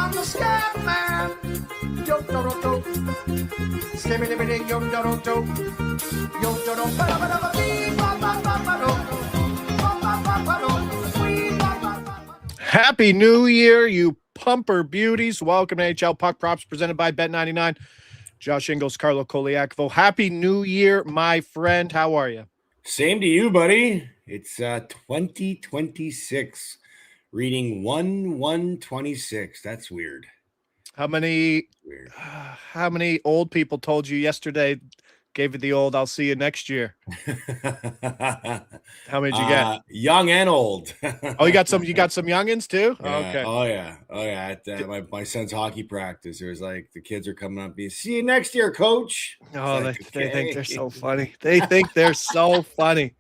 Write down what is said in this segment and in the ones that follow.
I'm the scam man. Yo, do, do, do. Scammy, liberty, yo, do, do, do. Yo, do, do, ba, ba, ba, bee, ba, ba, ba, ba, do. Ba, ba, ba, ba, do. Wee, ba, ba, ba, ba. Happy New Year, you pumper beauties. Welcome to NHL Puck Props presented by Bet99. Josh Inglis, Carlo Koliakovo. Happy New Year, my friend. How are you? Same to you, buddy. It's 2026, reading 1/1/26. That's weird. How many old people told you yesterday, gave you the old, I'll see you next year? How many did you get? Young and old. Oh, you got some youngins too? Yeah. Okay. Oh yeah. At my son's hockey practice, there was like the kids are coming up and see you next year, coach. Oh, Like, they think they're okay. so funny. They think they're so funny.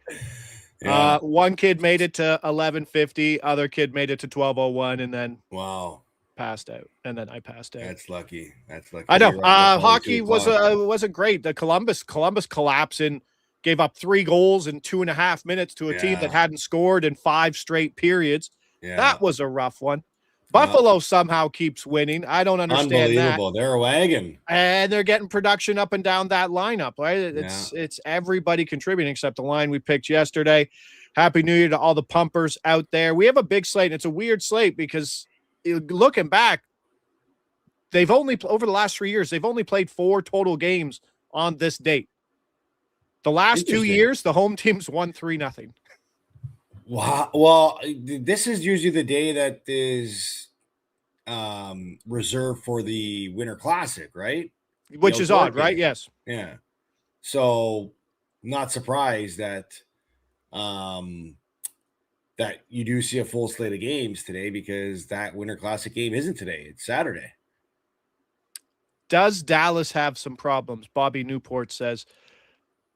Yeah. One kid made it to 11:50, other kid made it to 12:01, and then Wow. passed out. And then I passed out. That's lucky. I know. You're right, Hockey 22 o'clock. wasn't great. The Columbus collapsed and gave up 3 goals in 2.5 minutes to a team that hadn't scored in 5 straight periods. Yeah. That was a rough one. Buffalo somehow keeps winning. I don't understand that. Unbelievable. They're a wagon. And they're getting production up and down that lineup, right? It's everybody contributing except the line we picked yesterday. Happy New Year to all the pumpers out there. We have a big slate. And it's a weird slate because looking back, they've only over the last 3 years, they've only played 4 total games on this date. The last 2 years, the home teams won 3-0. Wow. Well, this is usually the day that is reserved for the Winter Classic, right? Which is odd, right? Yes. Yeah. So, not surprised that that you do see a full slate of games today because that Winter Classic game isn't today; it's Saturday. Does Dallas have some problems? Bobby Newport says,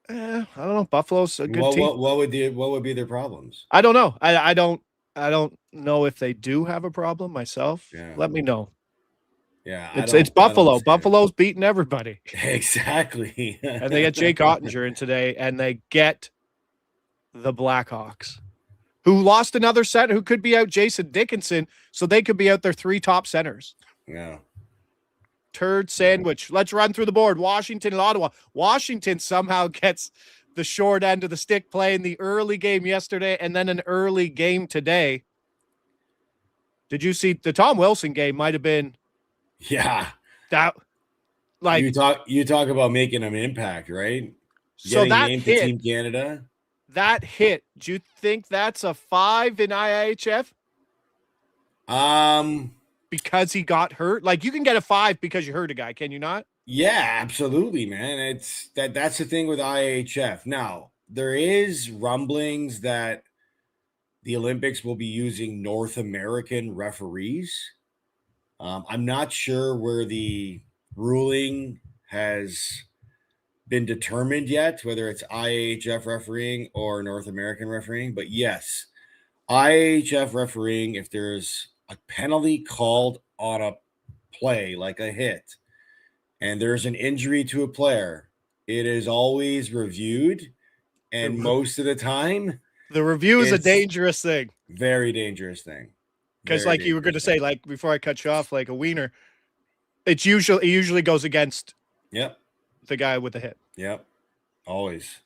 I don't know. Buffalo's a good team. What would be their problems? I don't know. I don't know if they do have a problem myself. Yeah. Let me know. Yeah, it's Buffalo. Buffalo's beating everybody. Exactly. And they get Jake Ottinger in today, and they get the Blackhawks, who lost another center who could be out, Jason Dickinson, so they could be out their 3 top centers. Yeah. Turd sandwich. Let's run through the board. Washington and Ottawa. Washington somehow gets the short end of the stick playing the early game yesterday and then an early game today. Did you see the Tom Wilson game? Might have been. Yeah. That like you talk about making an impact, right? So Getting that named hit, to Team Canada. That hit. Do you think that's a 5 in IIHF? Because he got hurt? Like, you can get a 5 because you hurt a guy, can you not? Yeah, absolutely, man. It's that's the thing with IHF. Now, there is rumblings that the Olympics will be using North American referees. I'm not sure where the ruling has been determined yet, whether it's IHF refereeing or North American refereeing. But yes, IHF refereeing, if there's a penalty called on a play, like a hit, and there's an injury to a player, it is always reviewed. And most of the time, the review is a dangerous thing. Very dangerous thing. Because like you were going to say, like before I cut you off, like a wiener, it usually goes against the guy with the hit. Yep. Always.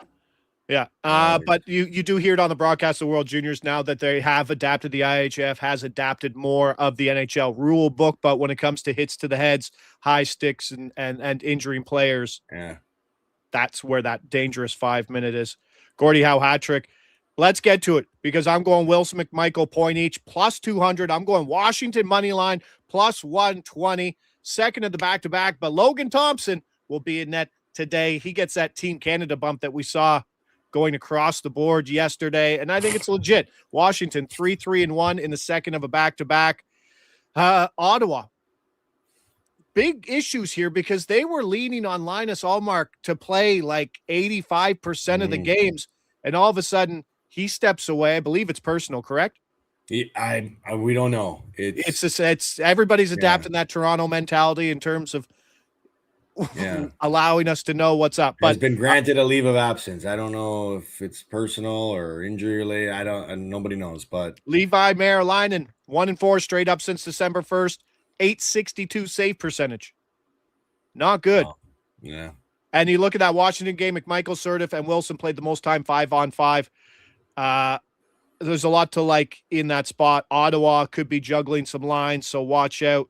Yeah. But you do hear it on the broadcast of World Juniors now that they have adapted. The IHF has adapted more of the NHL rule book, but when it comes to hits to the heads, high sticks and injuring players, that's where that dangerous 5-minute is. Gordie Howe hat trick. Let's get to it because I'm going Wilson McMichael point each plus 200. I'm going Washington money line plus 120. Second of the back-to-back, but Logan Thompson will be in net today. He gets that Team Canada bump that we saw going across the board yesterday, and I think it's legit. Washington 3-3-1 in the second of a back-to-back. Ottawa, big issues here because they were leaning on Linus Ullmark to play like 85% of the games, and all of a sudden he steps away. I believe it's personal, correct? We don't know. It's everybody's adapting that Toronto mentality in terms of allowing us to know what's up. But has been granted a leave of absence. I don't know if it's personal or injury related. Nobody knows. But Levi Merrilainen 1-4 straight up since December 1st. .862 save percentage. Not good. Oh, yeah. And you look at that Washington game, McMichael, Surdiff, and Wilson played the most time 5-on-5. There's a lot to like in that spot. Ottawa could be juggling some lines, so watch out.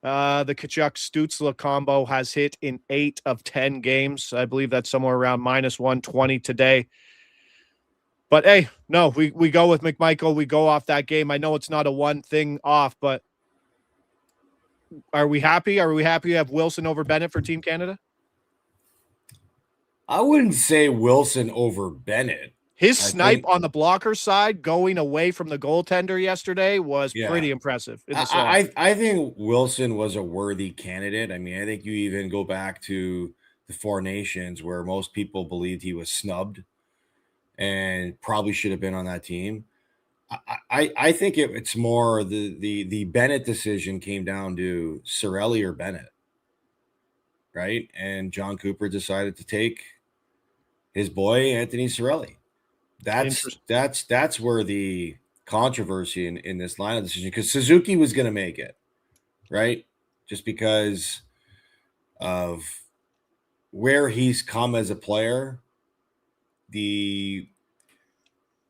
The Tkachuk-Stützle combo has hit in 8 of 10 games. I believe that's somewhere around -120 today. But, hey, no, we go with McMichael. We go off that game. I know it's not a one thing off, but are we happy? Are we happy to have Wilson over Bennett for Team Canada? I wouldn't say Wilson over Bennett. His snipe on the blocker side going away from the goaltender yesterday was pretty impressive. I think Wilson was a worthy candidate. I mean, I think you even go back to the Four Nations where most people believed he was snubbed and probably should have been on that team. I think it's more the Bennett decision came down to Cirelli or Bennett, right? And John Cooper decided to take his boy Anthony Cirelli. That's where the controversy in this lineup decision, because Suzuki was going to make it, right? Just because of where he's come as a player, the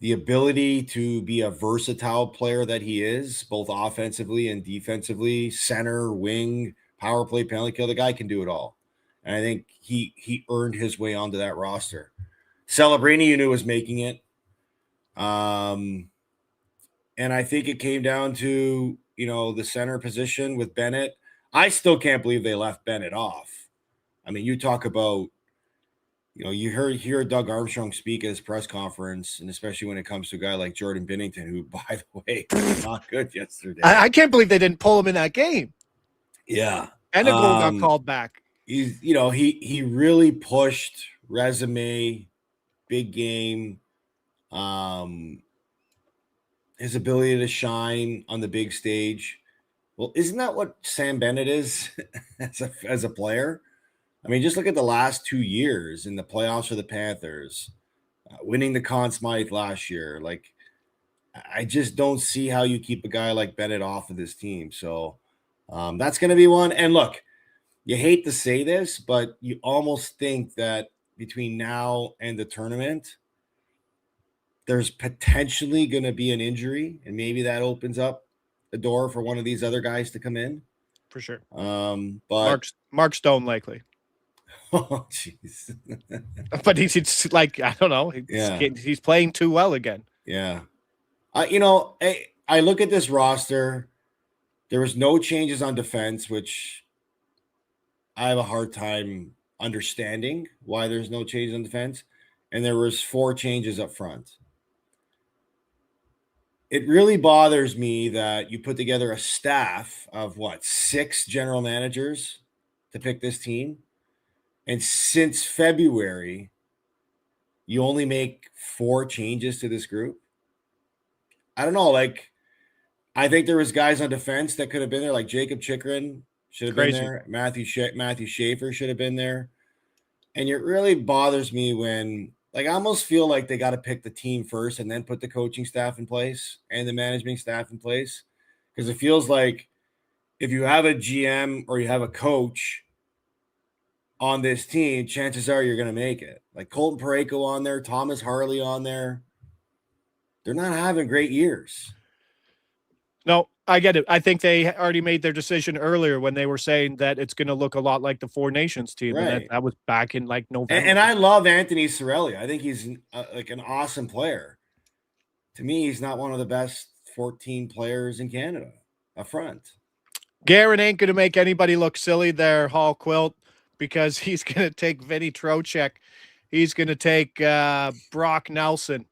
ability to be a versatile player that he is, both offensively and defensively, center, wing, power play, penalty kill. The guy can do it all, and I think he earned his way onto that roster. Celebrini, you knew, was making it. And I think it came down to, the center position with Bennett. I still can't believe they left Bennett off. I mean, you talk about, you hear Doug Armstrong speak at his press conference, and especially when it comes to a guy like Jordan Binnington, who, by the way, was not good yesterday. I can't believe they didn't pull him in that game. Yeah. And a goal got called back. He's, he really pushed resume, big game, his ability to shine on the big stage. Well, isn't that what Sam Bennett is as a player? I mean, just look at the last 2 years in the playoffs for the Panthers, winning the Conn Smythe last year. Like, I just don't see how you keep a guy like Bennett off of this team. So that's going to be one. And look, you hate to say this, but you almost think that between now and the tournament, there's potentially going to be an injury, and maybe that opens up the door for one of these other guys to come in. For sure. But Mark Stone likely. Oh, jeez. But he's like, I don't know. He's playing too well again. Yeah. I look at this roster. There was no changes on defense, which I have a hard time understanding why there's no changes on defense. And there was 4 changes up front. It really bothers me that you put together a staff of 6 general managers to pick this team. And since February, you only make 4 changes to this group. I don't know. Like, I think there was guys on defense that could have been there, like Jacob Chychrun should have been there. Matthew Schaefer should have been there. And it really bothers me when, I almost feel like they got to pick the team first and then put the coaching staff in place and the management staff in place. Because it feels like if you have a GM or you have a coach on this team, chances are you're going to make it. Like Colton Parayko on there, Thomas Harley on there. They're not having great years. No, I get it. I think they already made their decision earlier when they were saying that it's going to look a lot like the Four Nations team. Right. And that was back in November. And I love Anthony Cirelli. I think he's an awesome player. To me, he's not one of the best 14 players in Canada up front. Guerin ain't going to make anybody look silly there, Hall Quilt, because he's going to take Vinny Trocheck. He's going to take Brock Nelson.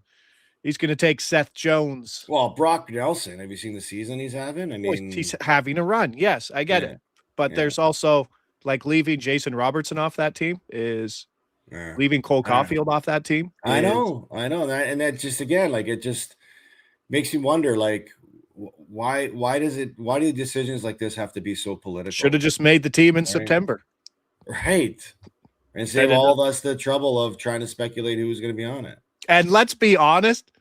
He's going to take Seth Jones. Well, Brock Nelson, have you seen the season he's having? I mean, he's having a run. Yes, I get it. But there's also leaving Jason Robertson off that team is leaving Cole Caulfield off that team. I know. And that just, again, it just makes you wonder, why do decisions like this have to be so political? Should have just made the team in September. Right. And save all of us the trouble of trying to speculate who's going to be on it. And let's be honest,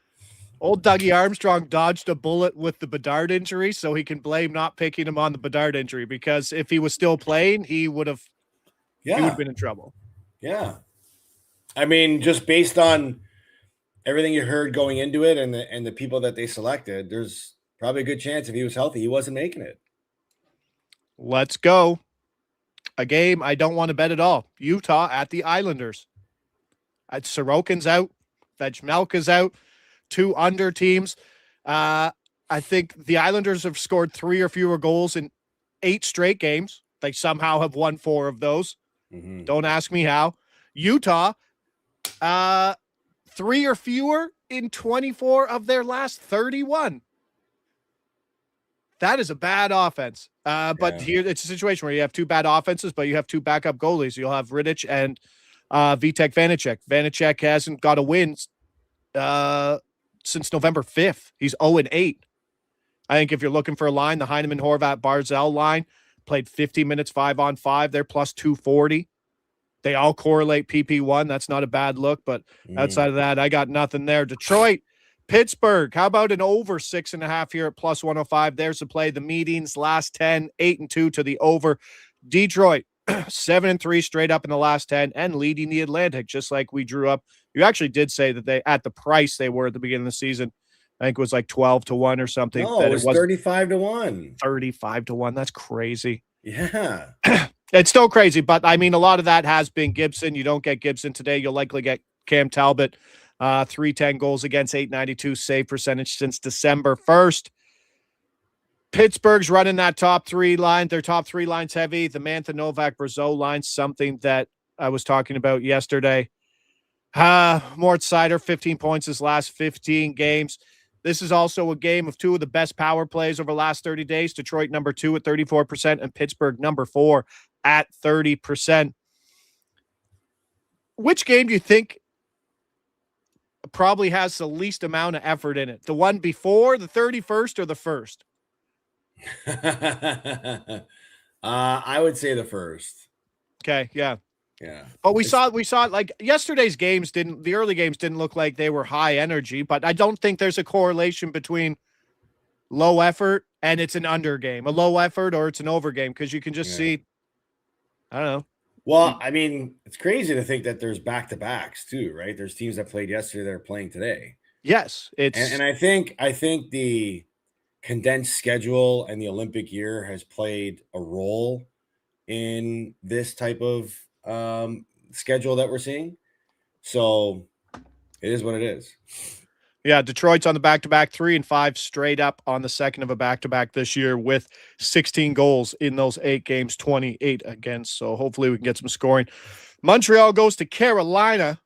Old Dougie Armstrong dodged a bullet with the Bedard injury, so he can blame not picking him on the Bedard injury, because if he was still playing, he would have been in trouble. Yeah. I mean, just based on everything you heard going into it and the people that they selected, there's probably a good chance if he was healthy, he wasn't making it. Let's go. A game I don't want to bet at all. Utah at the Islanders. Sorokin's out. Vejmelka's out. 2 under teams. I think the Islanders have scored 3 or fewer goals in 8 straight games. They somehow have won 4 of those. Mm-hmm. Don't ask me how. Utah, 3 or fewer in 24 of their last 31. That is a bad offense. But here it's a situation where you have 2 bad offenses, but you have 2 backup goalies. You'll have Rittich and Vitek Vanacek. Vanacek hasn't got a win since November 5th. He's 0-8. I think if you're looking for a line, the Heineman, Horvat, Barzell line played 50 minutes 5-on-5. They're plus 240. They all correlate PP1. That's not a bad look, but outside of that, I got nothing there. Detroit, Pittsburgh. How about an over 6.5 here at plus 105? There's the play. The meetings last 10, 8-2 to the over. Detroit, 7-3 straight up in the last 10 and leading the Atlantic, just like we drew up. You actually did say that they, at the price they were at the beginning of the season, I think it was like 12-1 or something. No, it was 35-1. 35-1. That's crazy. Yeah. It's still crazy, but I mean, a lot of that has been Gibson. You don't get Gibson today. You'll likely get Cam Talbot. 310 goals against, 892 save percentage since December 1st. Pittsburgh's running that top 3 line. Their top 3 lines heavy. The Mantha, Novak, Brazeau line, something that I was talking about yesterday. Mort Seider, 15 points his last 15 games. This is also a game of 2 of the best power plays over the last 30 days. Detroit number 2 at 34% and Pittsburgh number 4 at 30%. Which game do you think probably has the least amount of effort in it? The one before the 31st or the first? I would say the first. Okay, yeah. Yeah. But we saw like yesterday's games the early games didn't look like they were high energy, but I don't think there's a correlation between low effort and it's an under game, a low effort or it's an over game, because you can just see, I don't know. Well, I mean, it's crazy to think that there's back-to-backs too, right? There's teams that played yesterday that are playing today. Yes, it's and I think the condensed schedule and the Olympic year has played a role in this type of schedule that we're seeing. So it is what it is. Yeah, Detroit's on the back-to-back, 3 and 5 straight up on the second of a back-to-back this year with 16 goals in those 8 games, 28 against. So hopefully we can get some scoring. Montreal goes to Carolina.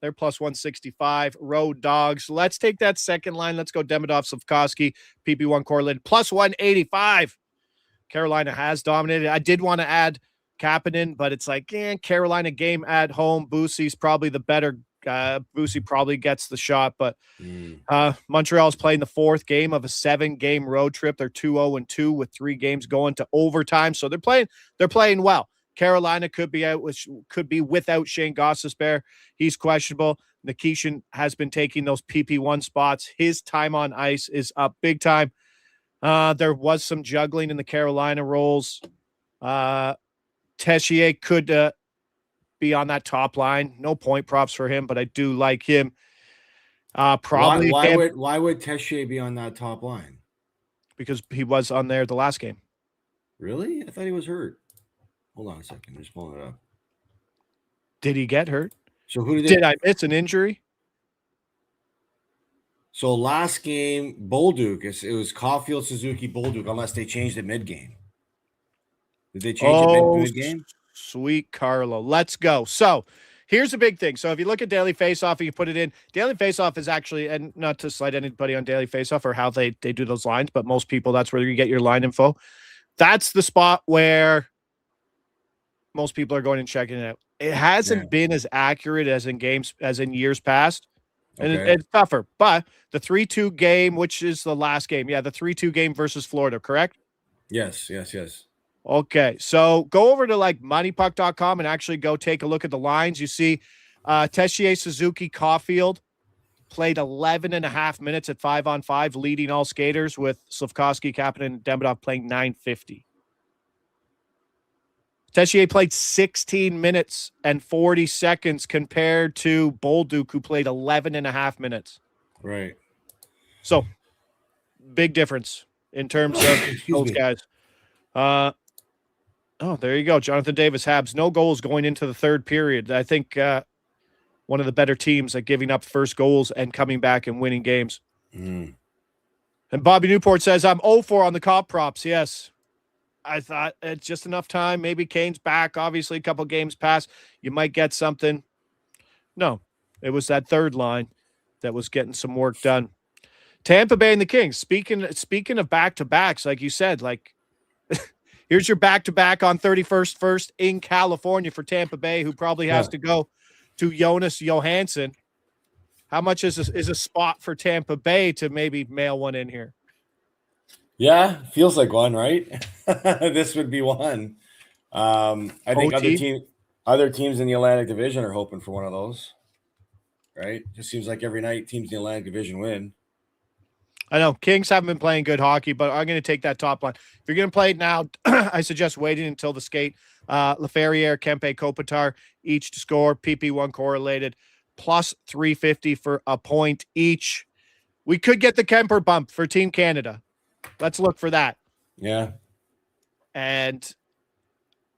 They're plus 165. Road Dogs. Let's take that second line. Let's go Demidov, Slavkovsky, PP1 correlated, plus 185. Carolina has dominated. I did want to add Kapanen, but it's like, Carolina game at home. Boosie's probably the better. Boosie probably gets the shot, but Montreal's playing the 4th game of a 7-game road trip. They're 2-0-2 with 3 games going to overtime. So they're playing well. Carolina could be without Shane Gostisbehere. He's questionable. Nikishin has been taking those PP1 spots. His time on ice is up big time. There was some juggling in the Carolina roles. Tessier could be on that top line. No point props for him, but I do like him. Probably why would Tessier be on that top line? Because he was on there the last game. Really? I thought he was hurt. Hold on a second. I'm just pulling it up. Did he get hurt? So who did I miss an injury? So last game, Bolduc. It was Caulfield, Suzuki, Bolduc, unless they changed it mid-game. Did they change it mid-game? Sweet Carlo. Let's go. So here's a big thing. So if you look at Daily Faceoff and you put it in, Daily Faceoff is actually, and not to slight anybody on Daily Faceoff or how they do those lines, but most people, that's where you get your line info. That's the spot where most people are going and checking it out. It hasn't been as accurate as in years past. And it's tougher. But the 3-2 game, which is the last game. Yeah, the 3-2 game versus Florida, correct? Yes. Okay, so go over to like moneypuck.com and actually go take a look at the lines. You see Tessier, Suzuki, Caulfield played 11 and a half minutes at 5-on-5, leading all skaters, with Slafkovsky, Kapanen, and Demidov playing 950. Tessier played 16 minutes and 40 seconds compared to Bolduc, who played 11 and a half minutes. Right. So, big difference in terms of those guys. There you go. Jonathan Davis, Habs, no goals going into the third period. I think one of the better teams at giving up first goals and coming back and winning games. And Bobby Newport says, I'm 0-4 on the cop props. Yes. I thought it's just enough time. Maybe Kane's back. Obviously, a couple games pass. You might get something. No, it was that third line that was getting some work done. Tampa Bay and the Kings. Speaking of back-to-backs, like you said, like here's your back-to-back on 31st first in California for Tampa Bay, who probably has to go to Jonas Johansson. How much is a spot for Tampa Bay to maybe mail one in here? Yeah, feels like one, right? This would be one. I think other teams in the Atlantic Division are hoping for one of those, right? Just seems like every night teams in the Atlantic Division win. I know Kings haven't been playing good hockey, but I'm going to take that top line. If you're going to play it now, I suggest waiting until the skate. Laferriere, Kempe, Kopitar, each to score. PP1 correlated, plus 350 for a point each. We could get the Kemper bump for Team Canada. Let's look for that. Yeah. And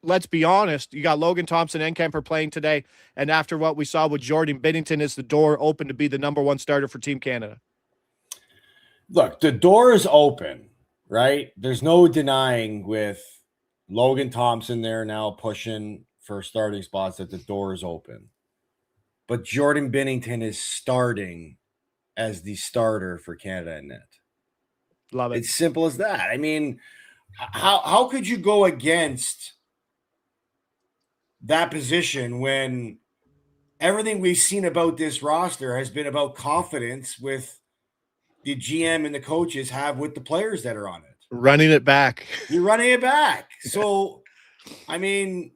let's be honest, you got Logan Thompson and Kemper playing today. And after what we saw with Jordan Binnington, is the door open to be the number one starter for Team Canada? Look, the door is open, right? There's no denying with Logan Thompson there now pushing for starting spots that the door is open. But Jordan Binnington is starting as the starter for Canada and net. Love it. It's simple as that. I mean, how could you go against that position when everything we've seen about this roster has been about confidence with the GM and the coaches have with the players that are on it? Running it back. You're running it back. So, I mean,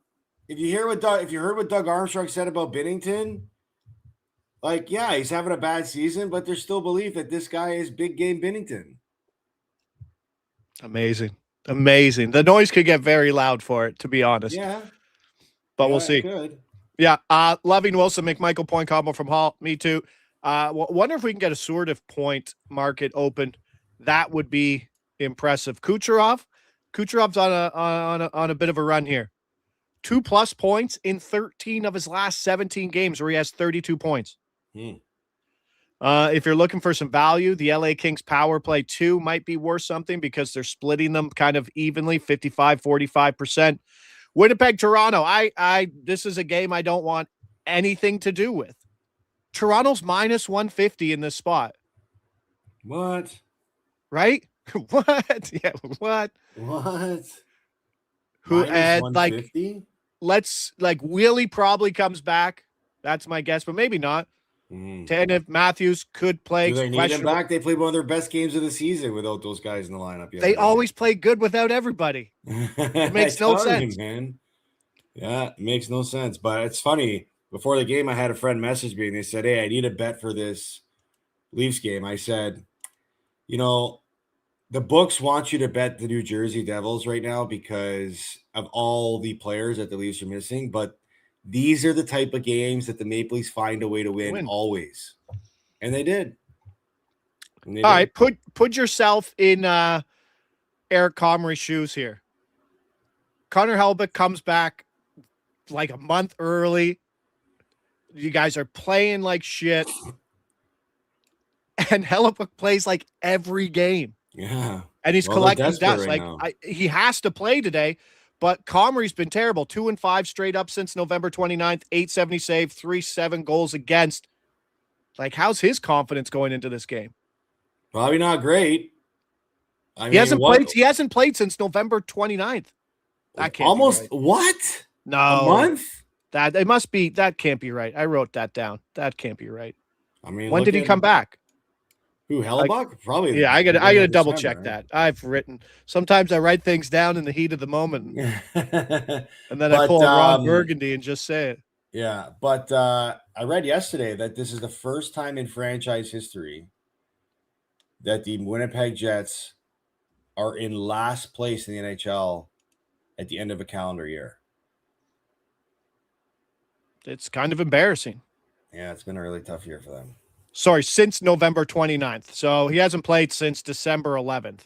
if you heard what Doug Armstrong said about Binnington, like, yeah, he's having a bad season, but there's still belief that this guy is big game Binnington. Amazing. The noise could get very loud for it, to be honest. Yeah. But we'll see. Good. Yeah. Loving Wilson, McMichael point combo from Hall. Me too. Wonder if we can get a sort of point market open. That would be impressive. Kucherov's on a bit of a run here. 2+ points in 13 of his last 17 games, where he has 32 points. If you're looking for some value, the LA Kings power play 2 might be worth something because they're splitting them kind of evenly, 55-45%. Winnipeg, Toronto. This is a game I don't want anything to do with. Toronto's minus 150 in this spot. What? Right? What? Yeah, what? Who and like Wheelie probably comes back. That's my guess, but maybe not. Tanev, Matthews could play. Do they need him back? They played one of their best games of the season without those guys in the lineup. They always play good without everybody. It makes no sense, man. Yeah, it makes no sense. But it's funny. Before the game, I had a friend message me and they said, "Hey, I need a bet for this Leafs game." I said, the books want you to bet the New Jersey Devils right now because of all the players that the Leafs are missing. But these are the type of games that the Maple Leafs find a way to win always. And they did. All right, put yourself in Eric Comrie's shoes here. Connor Hellebuyck comes back like a month early. You guys are playing like shit. And Hellebuyck plays like every game. Yeah. And he's collecting dust. He has to play today. But Comrie's been terrible. 2-5 straight up since November 29th, 870 save, 3-7 goals against. Like, how's his confidence going into this game? Probably not great. He hasn't played since November 29th. That can't almost be right. What? No. A month? That can't be right. I wrote that down. That can't be right. I mean, when did he come back? Who, Hellebuyck? Probably. Yeah, I gotta double check that. I've written. Sometimes I write things down in the heat of the moment, and then I pull a Ron Burgundy and just say it. Yeah, but I read yesterday that this is the first time in franchise history that the Winnipeg Jets are in last place in the NHL at the end of a calendar year. It's kind of embarrassing. Yeah, it's been a really tough year for them. Sorry, since November 29th. So he hasn't played since December 11th.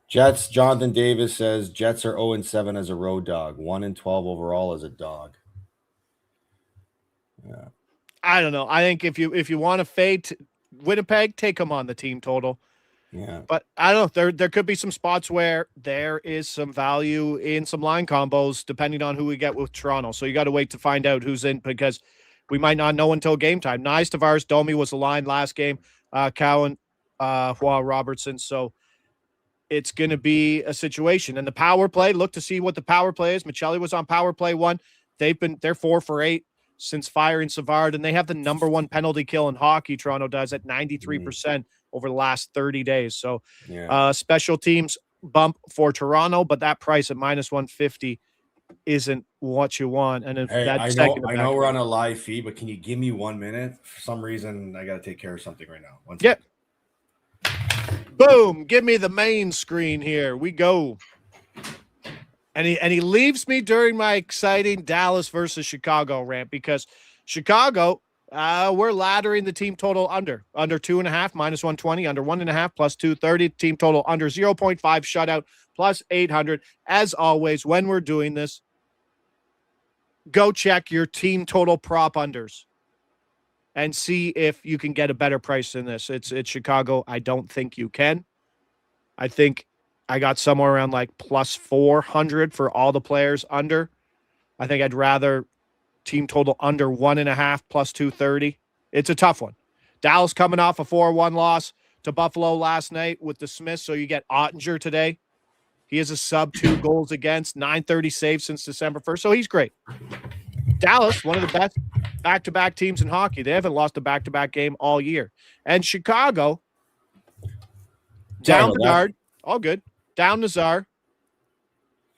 Jets, Jonathan Davis says Jets are 0-7 as a road dog, 1-12 overall as a dog. Yeah. I don't know. I think if you want to fade Winnipeg, take them on the team total. Yeah. But I don't know. There could be some spots where there is some value in some line combos depending on who we get with Toronto. So you got to wait to find out who's in because we might not know until game time. Nice Tavares Domi was the line last game. Cowan, Robertson. So it's going to be a situation. And the power play, look to see what the power play is. Michelli was on power play 1. They're 4 for 8 since firing Savard, and they have the number 1 penalty kill in hockey. Toronto does at 93% over the last 30 days. So special teams bump for Toronto, but that price at minus 150 isn't what you want. And if I know we're on a live feed, but can you give me 1 minute? For some reason, I got to take care of something right now. One second. Boom. Give me the main screen here. We go. And he leaves me during my exciting Dallas versus Chicago rant because Chicago, we're laddering the team total under 2.5, minus 120, under 1.5, plus 230, team total under 0.5 shutout, plus 800. As always, when we're doing this, go check your team total prop unders and see if you can get a better price than this. It's Chicago. I don't think you can. I think I got somewhere around like plus 400 for all the players under. I think I'd rather team total under 1.5 plus 230. It's a tough one. Dallas coming off a 4-1 loss to Buffalo last night with the Smiths. So you get Ottinger today. He has a sub 2 goals against, 930 saves since December 1st. So he's great. Dallas, one of the best back-to-back teams in hockey. They haven't lost a back-to-back game all year. And Chicago, down Bedard, all good. Down Nazar.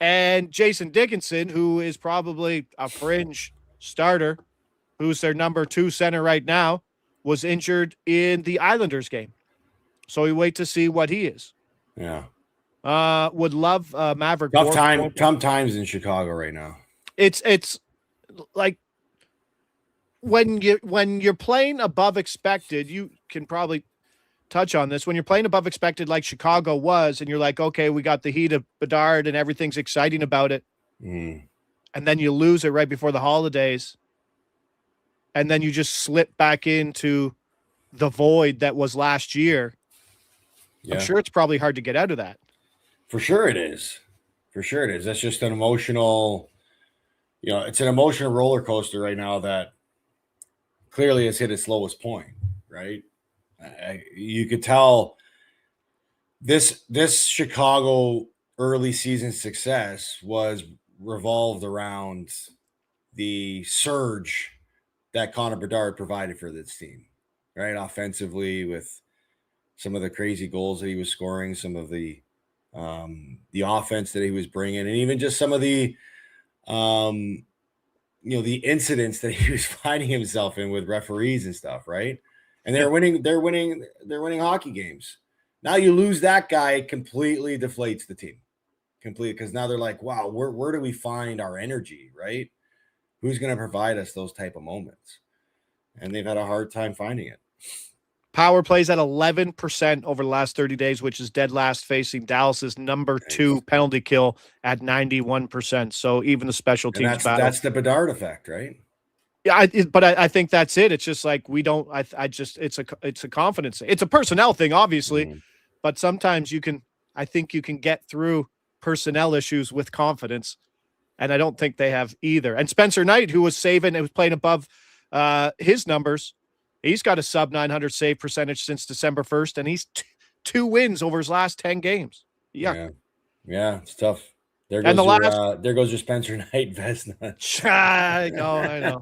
And Jason Dickinson, who is probably a fringe starter, who's their number 2 center right now, was injured in the Islanders game. So we wait to see what he is. Yeah. Would love Maverick. Tough times in Chicago right now. It's like when you're playing above expected, you can probably touch on this. When you're playing above expected like Chicago was, and you're like, okay, we got the heat of Bedard and everything's exciting about it. And then you lose it right before the holidays. And then you just slip back into the void that was last year. Yeah. I'm sure it's probably hard to get out of that. For sure it is. That's just an emotional, it's an emotional roller coaster right now that clearly has hit its lowest point, right? You could tell this Chicago early season success was revolved around the surge that Connor Bedard provided for this team, right? Offensively, with some of the crazy goals that he was scoring, some of the offense that he was bringing, and even just some of the the incidents that he was finding himself in with referees and stuff, right? And they're winning hockey games. Now you lose that guy, it completely deflates the team. Completely, because now they're like, wow, where do we find our energy, right? Who's going to provide us those type of moments? And they've had a hard time finding it. Power plays at 11% over the last 30 days, which is dead last, facing Dallas's number 2 penalty kill at 91%. So even the special teams battle. That's the Bedard effect, right? Yeah, but I think that's it. It's just like we don't. It's a confidence thing. It's a personnel thing, obviously, but sometimes I think you can get through personnel issues with confidence, and I don't think they have either. And Spencer Knight, who was saving and was playing above his numbers, he's got a sub 900 save percentage since December 1st, and he's 2 wins over his last 10 games. Yeah, it's tough. There goes your Spencer Knight Vesna. I know.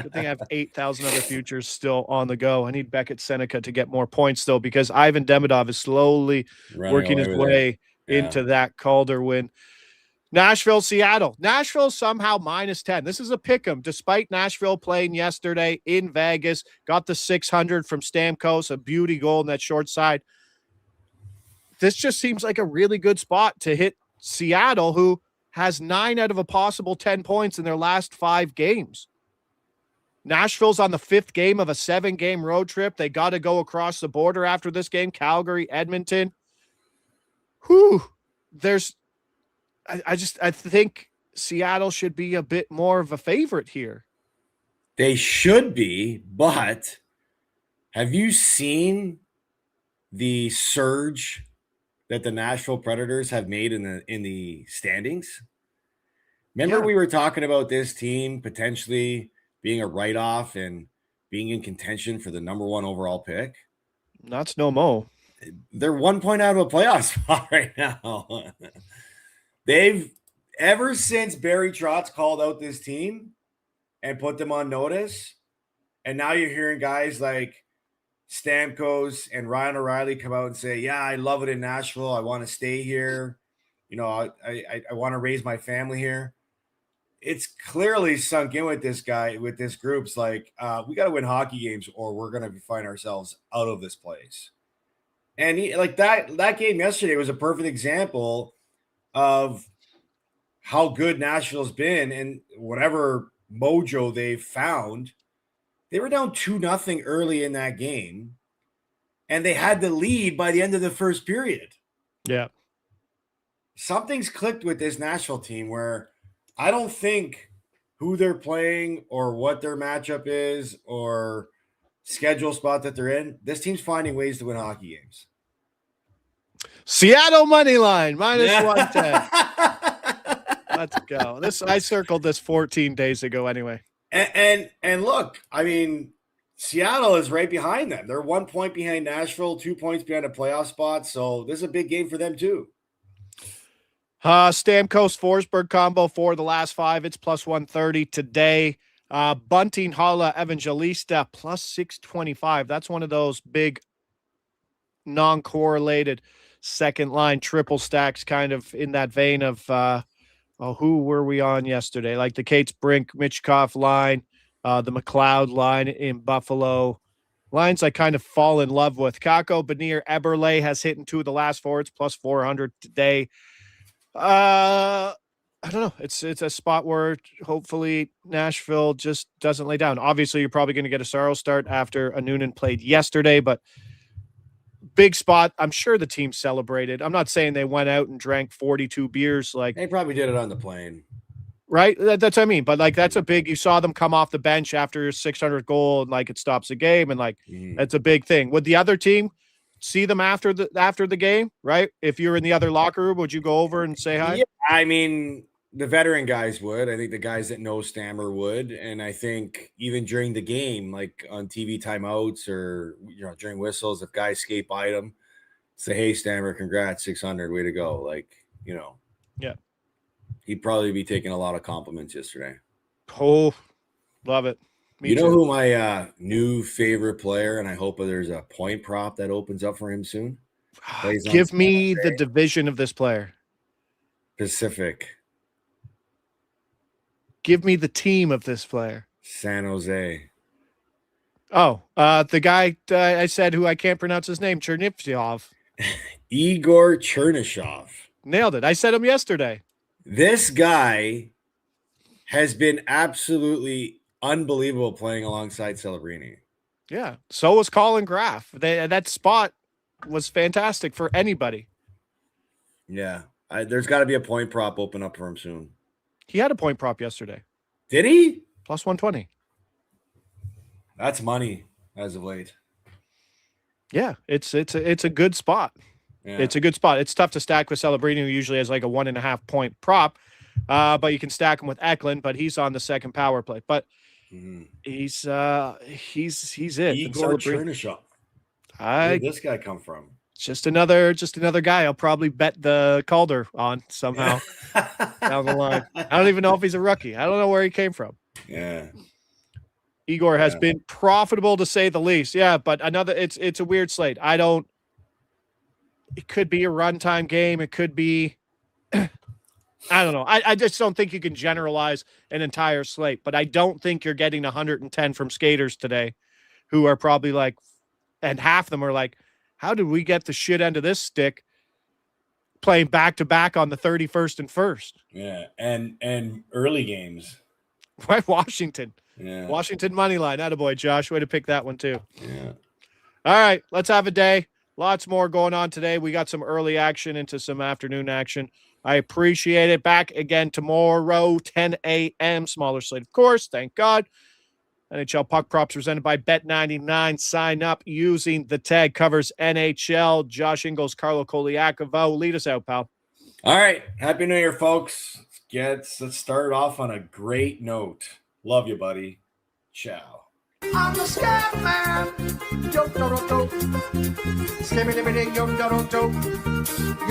Good thing I have 8,000 other futures still on the go. I need Beckett Seneca to get more points, though, because Ivan Demidov is slowly working his way into that Calder win. Nashville, Seattle. Nashville somehow -10. This is a pick 'em, despite Nashville playing yesterday in Vegas. Got the 600 from Stamkos, a beauty goal in that short side. This just seems like a really good spot to hit Seattle, who has 9 out of a possible 10 points in their last 5 games. Nashville's on the 5th game of a 7-game road trip. They got to go across the border after this game. Calgary, Edmonton. Whew. I think Seattle should be a bit more of a favorite here. They should be, but have you seen the surge that the Nashville Predators have made in the standings? Remember, we were talking about this team potentially being a write-off and being in contention for the number 1 overall pick? That's no mo. They're 1 point out of a playoff spot right now. They've, ever since Barry Trotz called out this team and put them on notice, and now you're hearing guys like Stamkos and Ryan O'Reilly come out and say, yeah, I love it in Nashville. I want to stay here. You know, I want to raise my family here. It's clearly sunk in with this guy, with this group. It's like, we got to win hockey games or we're going to find ourselves out of this place. And that game yesterday was a perfect example of how good Nashville's been and whatever mojo they've found. They were down 2-0 early in that game, and they had the lead by the end of the first period. Yeah. Something's clicked with this Nashville team where I don't think who they're playing or what their matchup is or schedule spot that they're in, this team's finding ways to win hockey games. Seattle money line -110. Let's go. I circled this 14 days ago anyway. And look, I mean, Seattle is right behind them. They're 1 point behind Nashville, 2 points behind a playoff spot. So this is a big game for them too. Stamkos Forsberg combo for the last 5. It's +130 today. Bunting Hala Evangelista +625. That's one of those big non-correlated second line triple stacks, kind of in that vein of who were we on yesterday? Like the Kates Brink Michkov line, the McLeod line in Buffalo. Lines I kind of fall in love with. Kako Benir Eberle has hit in 2 of the last 4. It's +400 today. I don't know. It's a spot where hopefully Nashville just doesn't lay down. Obviously, you're probably going to get a sorrow start after a Noonan played yesterday, but big spot. I'm sure the team celebrated. I'm not saying they went out and drank 42 beers. Like they probably did it on the plane. Right? That's what I mean. But like that's a big, you saw them come off the bench after 600 goal and like it stops the game. And like that's a big thing. Would the other team see them after the game, right? If you're in the other locker room, would you go over and say hi? Yeah, I mean, the veteran guys would. I think the guys that know Stammer would. And I think even during the game, like on TV timeouts or during whistles, if guys skate by them, say, hey, Stammer, congrats, 600, way to go. Like, Yeah. He'd probably be taking a lot of compliments yesterday. Oh, love it. Me too. Who my new favorite player, and I hope there's a point prop that opens up for him soon? Give me the division of this player. Pacific. Give me the team of this player. San Jose. Oh, the guy I said who I can't pronounce his name, Chernivtsev. Igor Chernyshov. Nailed it. I said him yesterday. This guy has been absolutely unbelievable playing alongside Celebrini. Yeah. So was Colin Graff. That spot was fantastic for anybody. Yeah. There's got to be a point prop open up for him soon. He had a point prop yesterday. Did he? +120. That's money as of late. Yeah, it's a good spot. Yeah. It's a good spot. It's tough to stack with Celebrini, who usually has like a 1.5 point prop. But you can stack him with Eklund, but he's on the second power play. But he's it. Igor Chernyshov. Where did this guy come from? Just another guy I'll probably bet the Calder on somehow down the line. I don't even know if he's a rookie. I don't know where he came from. Yeah. Igor has been profitable to say the least. Yeah, but it's a weird slate. It could be a runtime game. It could be I don't know. I just don't think you can generalize an entire slate, but I don't think you're getting 110 from skaters today who are probably like, and half of them are like, how did we get the shit end of this stick playing back-to-back on the 31st and 1st? Yeah, and early games. Right, Washington. Yeah. Washington money line. Attaboy, Josh. Way to pick that one, too. Yeah. All right, let's have a day. Lots more going on today. We got some early action into some afternoon action. I appreciate it. Back again tomorrow, 10 a.m. Smaller slate, of course. Thank God. NHL Puck Props presented by Bet99. Sign up using the tag covers NHL. Josh Inglis, Carlo Koliakovo. Lead us out, pal. All right. Happy New Year, folks. Let's start off on a great note. Love you, buddy. Ciao. I'm the scat man. Yo, do, do, do. Skimmy, dimmy, ding, yo, do, do, do.